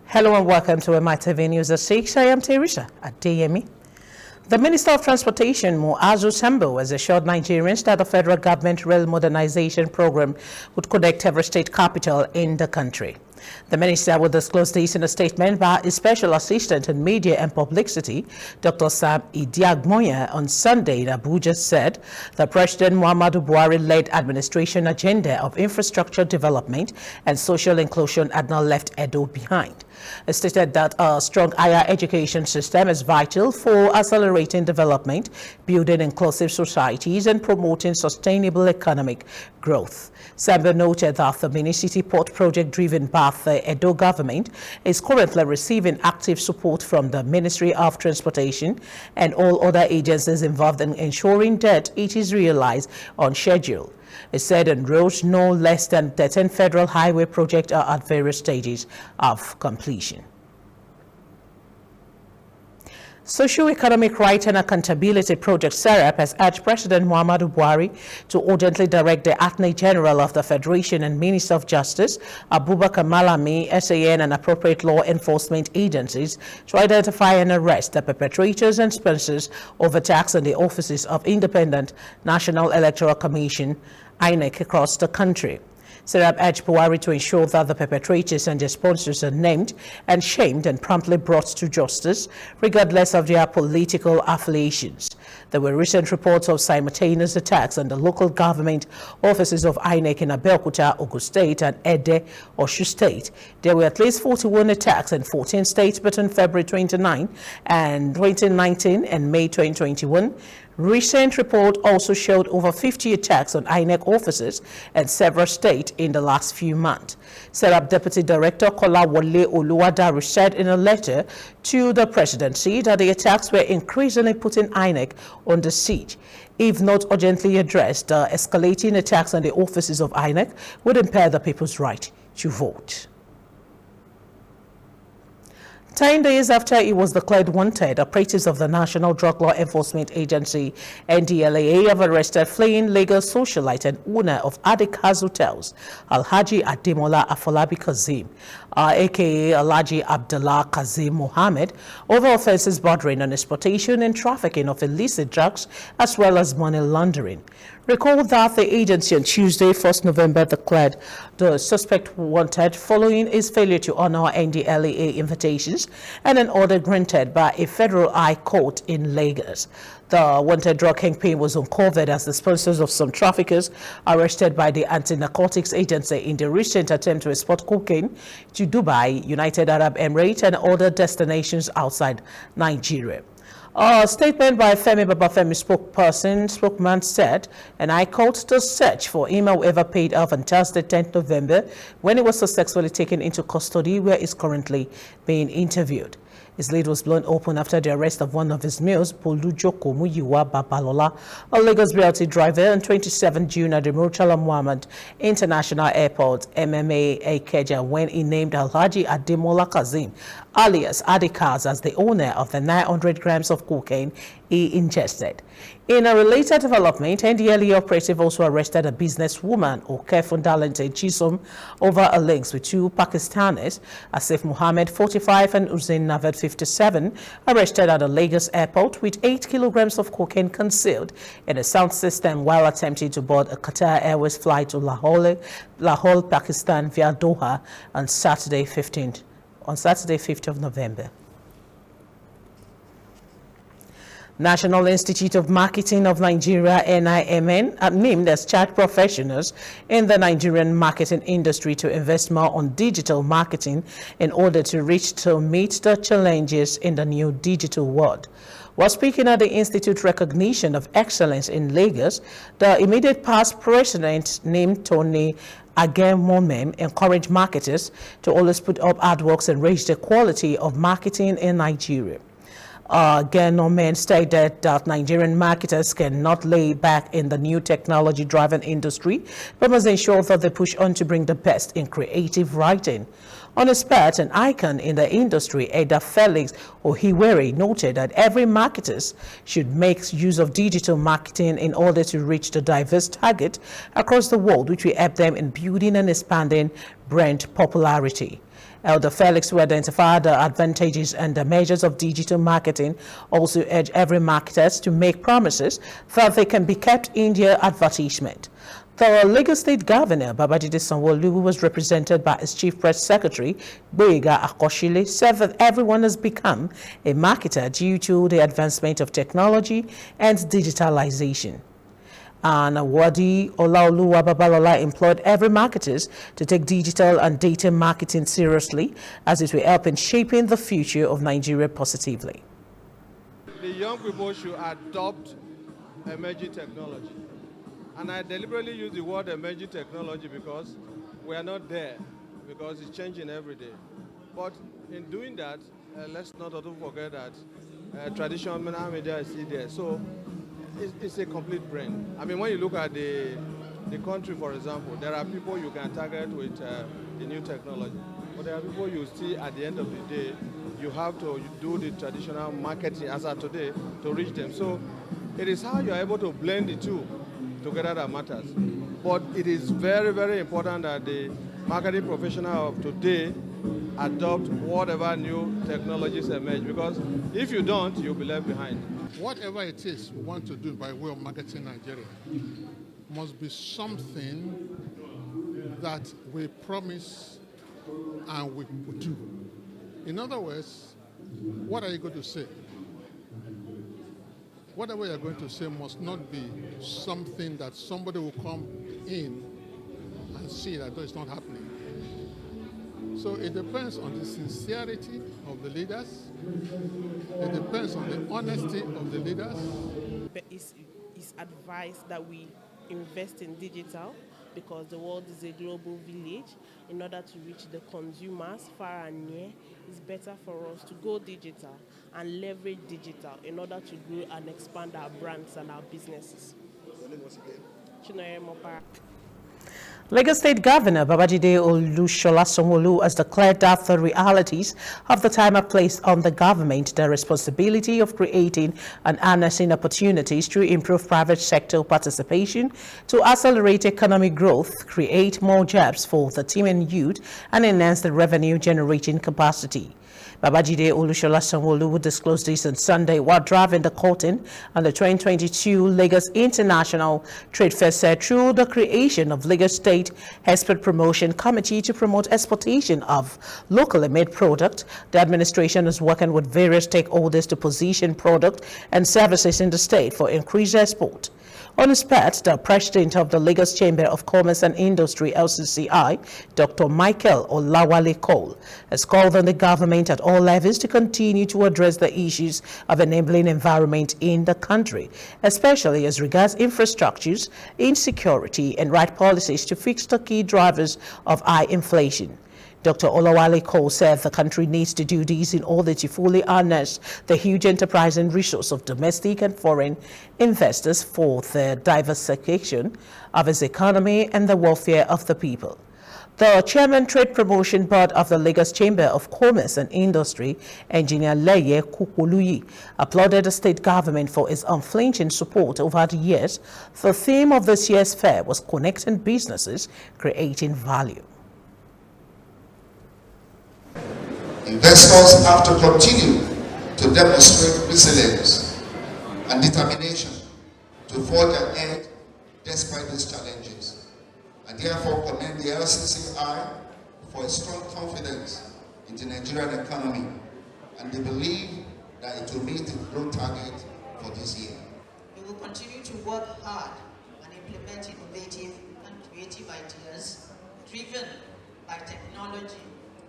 Hello and welcome to Mitv News at 6. I am Teresa Adeyemi. The Minister of Transportation, Muazu Sambo, has assured Nigerians that the federal government rail modernization program would connect every state capital in the country. The minister will disclose this in a statement by his Special Assistant on Media and Publicity, Dr. Sam Idiagmoya, on Sunday in Abuja, said the President Muhammadu Buhari-led administration agenda of infrastructure development and social inclusion had not left Edo behind. It stated that a strong higher education system is vital for accelerating development, building inclusive societies, and promoting sustainable economic growth. Sambo noted that the mini-city port project driven by the Edo government is currently receiving active support from the Ministry of Transportation and all other agencies involved in ensuring that it is realized on schedule. It said on roads, no less than 13 federal highway projects are at various stages of completion. Socio-Economic Right and Accountability Project SERAP has urged President Muhammadu Buhari to urgently direct the Attorney General of the Federation and Minister of Justice, Abubakar Malami, SAN and appropriate law enforcement agencies to identify and arrest the perpetrators and sponsors of attacks on the offices of Independent National Electoral Commission, INEC, across the country. SERAP urged Buhari to ensure that the perpetrators and their sponsors are named and shamed and promptly brought to justice, regardless of their political affiliations. There were recent reports of simultaneous attacks on the local government offices of INEC in Abeokuta, Ogun State, and Ede, Osun State. There were at least 41 attacks in 14 states between February 29 and 2019 and May 2021. Recent report also showed over 50 attacks on INEC offices in several states in the last few months. SERAP Deputy Director Kolawole Oluwadaru said in a letter to the presidency that the attacks were increasingly putting INEC under siege. If not urgently addressed, the escalating attacks on the offices of INEC would impair the people's right to vote. 10 days after he was declared wanted, operatives of the National Drug Law Enforcement Agency, NDLEA, have arrested fleeing Lagos socialite and owner of Adikas Hotels, Alhaji Ademola Afolabi Kazim, aka Alhaji Abdullah Kazim Mohammed, over offenses bordering on exportation and trafficking of illicit drugs as well as money laundering. Recall that the agency on Tuesday, 1st November, declared the suspect wanted following his failure to honor NDLEA invitations and an order granted by a federal high court in Lagos. The wanted drug kingpin was uncovered as the sponsors of some traffickers arrested by the Anti-Narcotics Agency in the recent attempt to export cocaine to Dubai, United Arab Emirates, and other destinations outside Nigeria. A statement by Femi Babafemi spokesman said, and I quote, "The search for him, however, paid off on Thursday, 10th November, when he was successfully taken into custody, where he's currently being interviewed." His lid was blown open after the arrest of one of his mules, Bolujoko Muyiwa Babalola, a Lagos BRT driver, on 27 June at the Murtala Muhammad International Airport, MMA Ikeja, when he named Alhaji Ademola Kazim, alias Adikas, as the owner of the 900 grams of cocaine he ingested. In a related development, NDLEA operative also arrested a businesswoman, Okefundalente Chisom, over her links with two Pakistanis, Asif Muhammad, 45, and Uzain Naved, 57, arrested at the Lagos airport with 8 kilograms of cocaine concealed in a sound system while attempting to board a Qatar Airways flight to Lahore, Pakistan via Doha on Saturday, 5th of November. National Institute of Marketing of Nigeria, NIMN, named as charged professionals in the Nigerian marketing industry to invest more on digital marketing in order to meet the challenges in the new digital world. While speaking at the Institute Recognition of Excellence in Lagos, the immediate past president, named Tony Agemomem, encouraged marketers to always put up artworks and raise the quality of marketing in Nigeria. Genomen stated that Nigerian marketers cannot lay back in the new technology-driven industry, but must ensure that they push on to bring the best in creative writing. On his part, an icon in the industry, Ada Felix Ohiwere, noted that every marketer should make use of digital marketing in order to reach the diverse target across the world, which will help them in building and expanding brand popularity. Elder Felix, who identified the advantages and the measures of digital marketing, also urged every marketer to make promises that they can be kept in their advertisement. The Lagos State Governor, Babajide Sanwo-Olu, who was represented by his Chief Press Secretary, Boyega Akoshile, said that everyone has become a marketer due to the advancement of technology and digitalization. And Wadi Olaoluwa Babalola employed every marketers to take digital and data marketing seriously, as it will help in shaping the future of Nigeria positively. The young people should adopt emerging technology. And I deliberately use the word emerging technology because we are not there, because it's changing every day. But in doing that, let's not also forget that traditional media is still there. So it's a complete brain. I mean, when you look at the country, for example, there are people you can target with the new technology. But there are people you see at the end of the day, you have to do the traditional marketing as of today to reach them. So it is how you're able to blend the two together that matters. But it is very, very important that the marketing professional of today adopt whatever new technologies emerge, because if you don't, you'll be left behind. Whatever it is we want to do by way of marketing Nigeria must be something that we promise and we do. In other words, what are you going to say? Whatever you're going to say must not be something that somebody will come in and see that it's not happening. So it depends on the sincerity of the leaders. It depends on the honesty of the leaders. It's advised that we invest in digital because the world is a global village. In order to reach the consumers far and near, it's better for us to go digital and leverage digital in order to grow and expand our brands and our businesses. Lagos State Governor Babajide Olushola Sanwo-Olu has declared that the realities of the time have placed on the government the responsibility of creating and harnessing opportunities to improve private sector participation to accelerate economic growth, create more jobs for the team and youth, and enhance the revenue generating capacity. Babajide Olushola Sanwo-Olu disclosed this on Sunday while driving the curtain on the 2022 Lagos International Trade Fair through the creation of Lagos State Export Promotion Committee to promote exportation of locally made product. The administration is working with various stakeholders to position product and services in the state for increased export. On his part, the president of the Lagos Chamber of Commerce and Industry, LCCI, Dr. Michael Olawale Cole, has called on the government at all levels to continue to address the issues of enabling environment in the country, especially as regards infrastructures, insecurity, and right policies to fix the key drivers of high inflation. Dr. Olawale Cole said the country needs to do this in order to fully harness the huge enterprising resource of domestic and foreign investors for the diversification of its economy and the welfare of the people. The Chairman Trade Promotion Board of the Lagos Chamber of Commerce and Industry, Engineer Leye Kukuluyi, applauded the state government for its unflinching support over the years. The theme of this year's fair was connecting businesses, creating value. Investors have to continue to demonstrate resilience and determination to forge ahead despite these challenges. I therefore commend the LCCI for a strong confidence in the Nigerian economy and they believe that it will meet the growth target for this year. We will continue to work hard and implement innovative and creative ideas driven by technology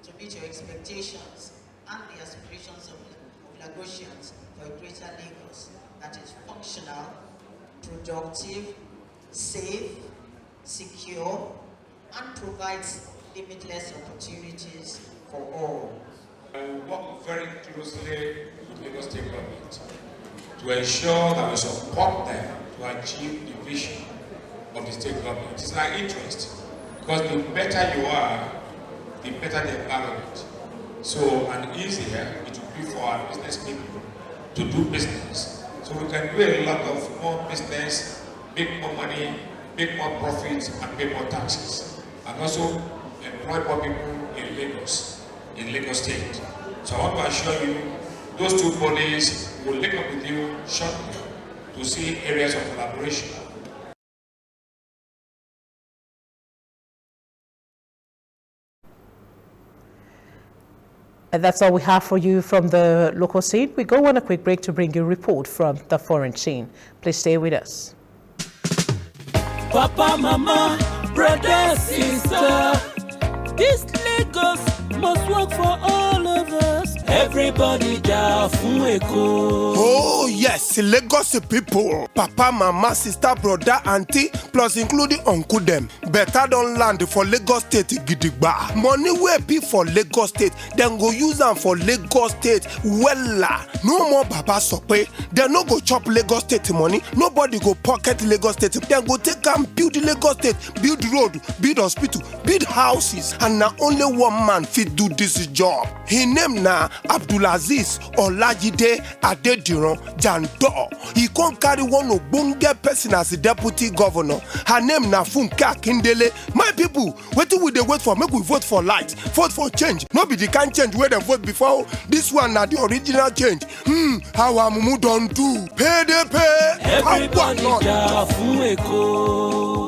to meet your expectations and the aspirations of Lagosians for a greater Lagos that is functional, productive, safe, secure, and provides limitless opportunities for all. I will work very closely with Lagos State Government to ensure that we support them to achieve the vision of the state government. It's in our interest because the better you are, the better the environment. So, and easier it will be for our business people to do business. So we can do a lot of more business, make more money, make more profits, and pay more taxes. And also employ more people in Lagos. in Lagos State. So I want to assure you, those two bodies will link up with you shortly to see areas of collaboration. And that's all we have for you from the local scene. We go on a quick break to bring you a report from the foreign scene. Please stay with us. Papa, mama, brother, sister, this Lagos must work for all of us. Everybody down fun Eko. Oh yes, Lagos people, papa, mama, sister, brother, auntie, plus including uncle them. Better don't land for Lagos State gidigba. Money wey be for Lagos State, then go use them for Lagos State. Wella, no more baba sope. They no go chop Lagos State money. Nobody go pocket Lagos State. Then go take and build Lagos State, build road, build hospital, build houses, and now only one man fit do this job. His name na Abdulaziz Olajide Adediran Jandor. He can't carry one ogbonge person as the deputy governor. Her name na Funke Akindele. My people, what do we dey wait for? Make we vote for light, vote for change. No be the kind change where they vote before. This one na the original change. How Amumu don't do. Pay they pay. Everybody down fun Eko.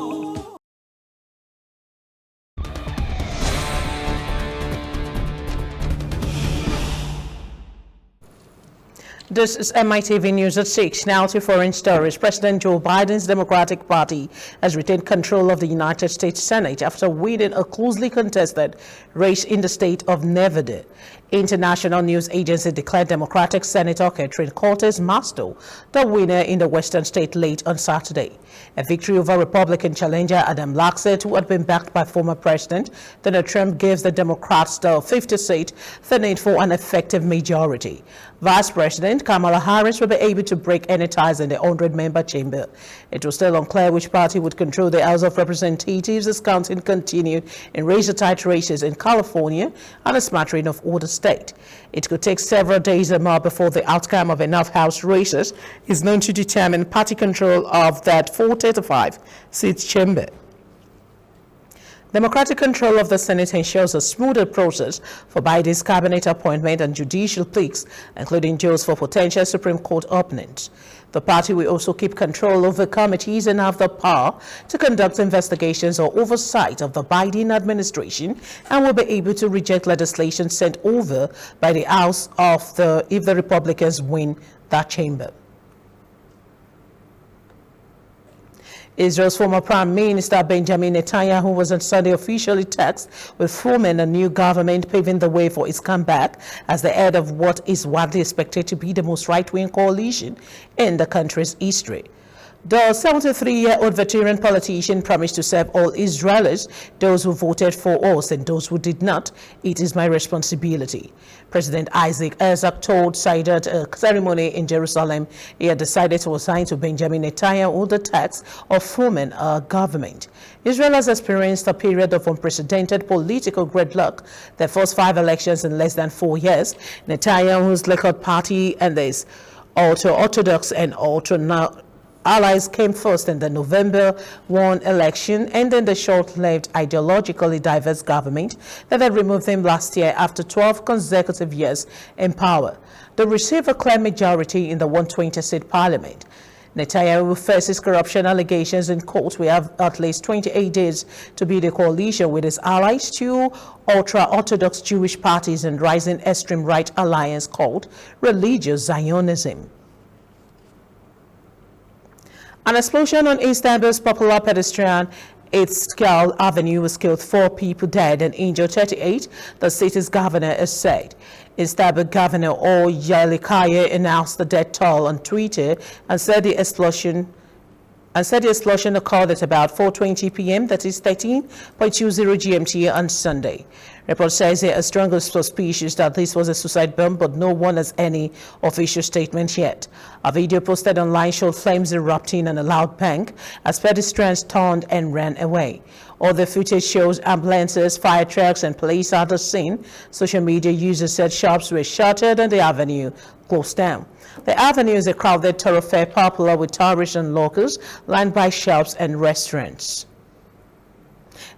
This is MITV News at 6. Now to foreign stories. President Joe Biden's Democratic Party has retained control of the United States Senate after winning a closely contested race in the state of Nevada. International news agency declared Democratic Senator Catherine Cortez Masto the winner in the western state late on Saturday. A victory over Republican challenger Adam Laxalt, who had been backed by former President Donald Trump, gives the Democrats the 50th seat they need for an effective majority. Vice President Kamala Harris will be able to break any ties in the 100-member chamber. It was still unclear which party would control the House of Representatives as counting continued in razor-tight races in California and a smattering of other states. It could take several days or more before the outcome of enough House races is known to determine party control of that 435-seat chamber. Democratic control of the Senate ensures a smoother process for Biden's cabinet appointment and judicial picks, including those for potential Supreme Court openings. The party will also keep control over committees and have the power to conduct investigations or oversight of the Biden administration, and will be able to reject legislation sent over by the House if the Republicans win that chamber. Israel's former Prime Minister Benjamin Netanyahu was on Sunday officially tasked with forming a new government, paving the way for its comeback as the head of what is widely expected to be the most right-wing coalition in the country's history. The 73-year-old veteran politician promised to serve all Israelis, those who voted for us and those who did not. It is my responsibility. President Isaac Herzog told Said at a ceremony in Jerusalem he had decided to assign to Benjamin Netanyahu the task of forming a government. Israel has experienced a period of unprecedented political gridlock. The first 5 elections in less than 4 years. Netanyahu's Likud party and his ultra-Orthodox and allies came first in the November 1 election, ending the short-lived ideologically diverse government that had removed him last year after 12 consecutive years in power. They received a clear majority in the 120-seat parliament. Netanyahu faces corruption allegations in court. We have at least 28 days to build a coalition with his allies, 2 ultra-Orthodox Jewish parties and rising extreme right alliance called Religious Zionism. An explosion on Istanbul's popular pedestrian Istiklal Avenue has killed 4 people dead and injured 38, the city's governor has said. Istanbul Governor Yerlikaya announced the death toll on Twitter and said the explosion occurred at about 4:20 p.m., that is 13.20 GMT on Sunday. Report says they are strongly suspicious that this was a suicide bomb, but no one has any official statement yet. A video posted online showed flames erupting and a loud bang as pedestrians turned and ran away. Other footage shows ambulances, fire trucks, and police at the scene. Social media users said shops were shuttered and the avenue closed down. The avenue is a crowded thoroughfare popular with tourists and locals, lined by shops and restaurants.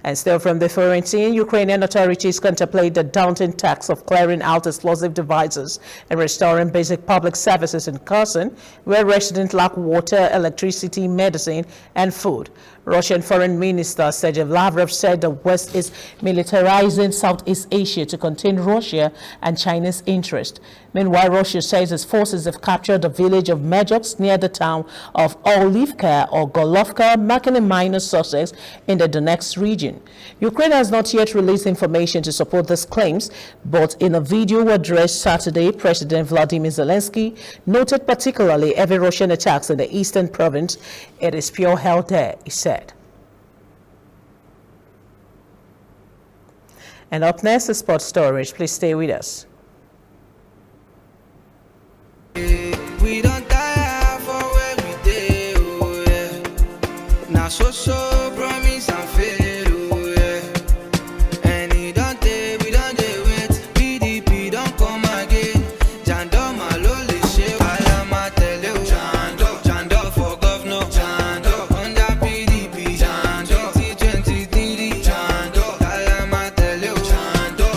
And still from the foreign scene, Ukrainian authorities contemplate the daunting task of clearing out explosive devices and restoring basic public services in Kherson, where residents lack water, electricity, medicine, and food. Russian Foreign Minister Sergei Lavrov said the West is militarizing Southeast Asia to contain Russia and China's interest. Meanwhile, Russia says its forces have captured the village of Medjoks near the town of Olivka or Golovka, marking a minor success in the Donetsk region. Ukraine has not yet released information to support these claims, but in a video addressed Saturday, President Vladimir Zelensky noted particularly heavy Russian attacks in the eastern province. It is pure hell there, he said. And up next is sports storage. Please stay with us. We don't die for where we dey, oh yeah. Now so promise and fail, oh yeah. And we don't wait. PDP don't come again. Jando malo le she alama tele o. Jando for governor. Jando under PDP. Jando 2023. Jando alama tele o. Jando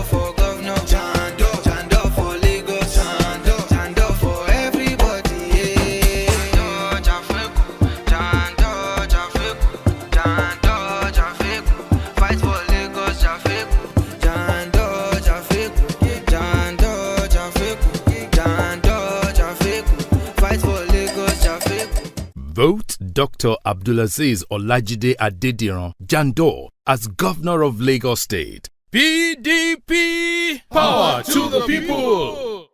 for governor. Jando for Lagos. Jando for everybody, yeah. Jando Jafeku, fight for Lagos, Jafeku. Jando Jafeku, fight for Lagos, Jafeku. Vote Dr. Abdulaziz Olajide Adediran Jando as Governor of Lagos State. PDP! Power to the people!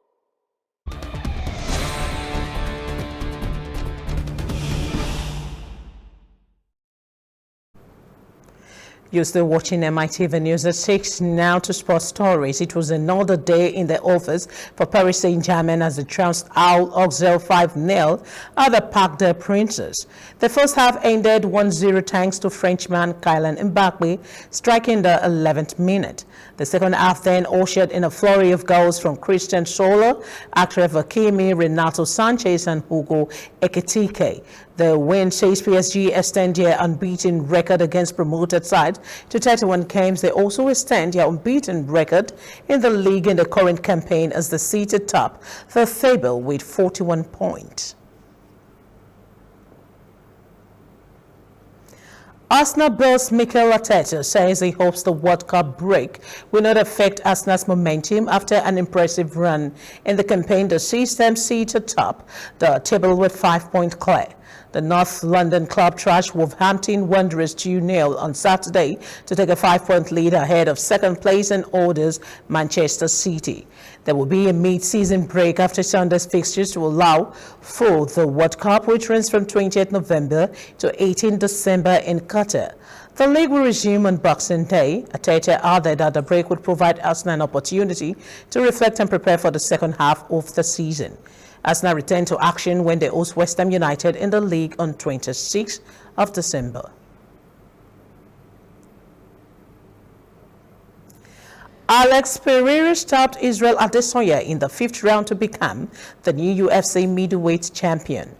You're still watching Mitv News at 6. Now to sports stories. It was another day in the office for Paris Saint-Germain as they trounced out Auxerre 5-0 at the Parc des Princes. The first half ended 1-0 thanks to Frenchman Kylian Mbappe striking the 11th minute. The second half then ushered in a flurry of goals from Christian Soler, Achraf Hakimi, Renato Sanchez and Hugo Ekitike. The win sees PSG extend their unbeaten record against promoted sides to 31 games. They also extend their unbeaten record in the league in the current campaign as the seated top the table with 41 points. Arsenal boss Mikel Arteta says he hopes the World Cup break will not affect Arsenal's momentum after an impressive run in the campaign that sees them seated atop the table with 5 points clear. The North London club trashed Wolverhampton Wanderers 2-0 on Saturday to take a 5-point lead ahead of second place and orders Manchester City. There will be a mid-season break after Sunday's fixtures to allow for the World Cup, which runs from 20th November to 18 December in Qatar. The league will resume on Boxing Day. Arteta added that the break would provide Arsenal an opportunity to reflect and prepare for the second half of the season. Arsenal return to action when they host West Ham United in the league on 26th of December. Alex Pereira stopped Israel Adesanya in the 5th round to become the new UFC middleweight champion.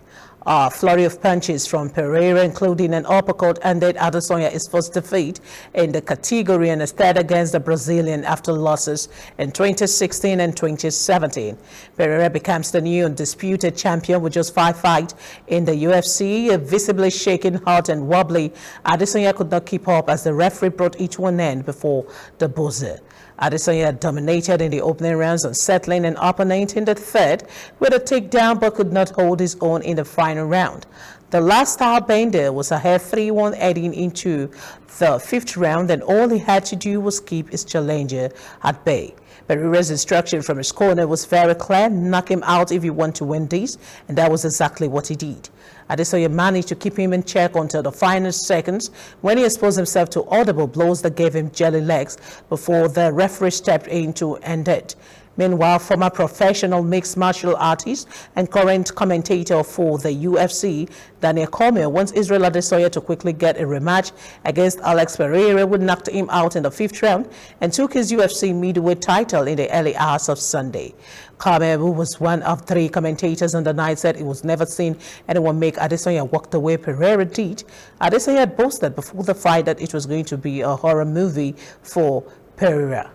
A flurry of punches from Pereira, including an uppercut, ended Adesanya's first defeat in the category and instead against the Brazilian after losses in 2016 and 2017. Pereira becomes the new undisputed champion with just 5 fights in the UFC. Visibly shaking, hot and wobbly, Adesanya could not keep up as the referee brought each one in before the buzzer. Adesanya dominated in the opening rounds, unsettling an opponent in the third with a takedown but could not hold his own in the final round. The last starbender was ahead 3-1 heading into the 5th round, and all he had to do was keep his challenger at bay. Pereira's instruction from his corner was very clear: knock him out if you want to win this, and that was exactly what he did. Adesanya managed to keep him in check until the final seconds when he exposed himself to audible blows that gave him jelly legs before the referee stepped in to end it. Meanwhile, former professional mixed martial artist and current commentator for the UFC, Daniel Cormier, wants Israel Adesanya to quickly get a rematch against Alex Pereira, who knocked him out in the 5th round and took his UFC middleweight title in the early hours of Sunday. Cormier, who was one of 3 commentators on the night, said he was never seen anyone make Adesanya walk the way Pereira did. Adesanya had boasted before the fight that it was going to be a horror movie for Pereira.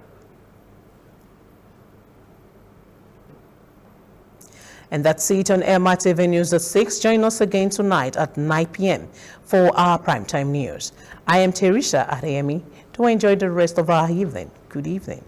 And that's it on Mitv News at 6. Join us again tonight at 9 p.m. for our primetime news. I am Teresa Adeyemi. Do enjoy the rest of our evening. Good evening.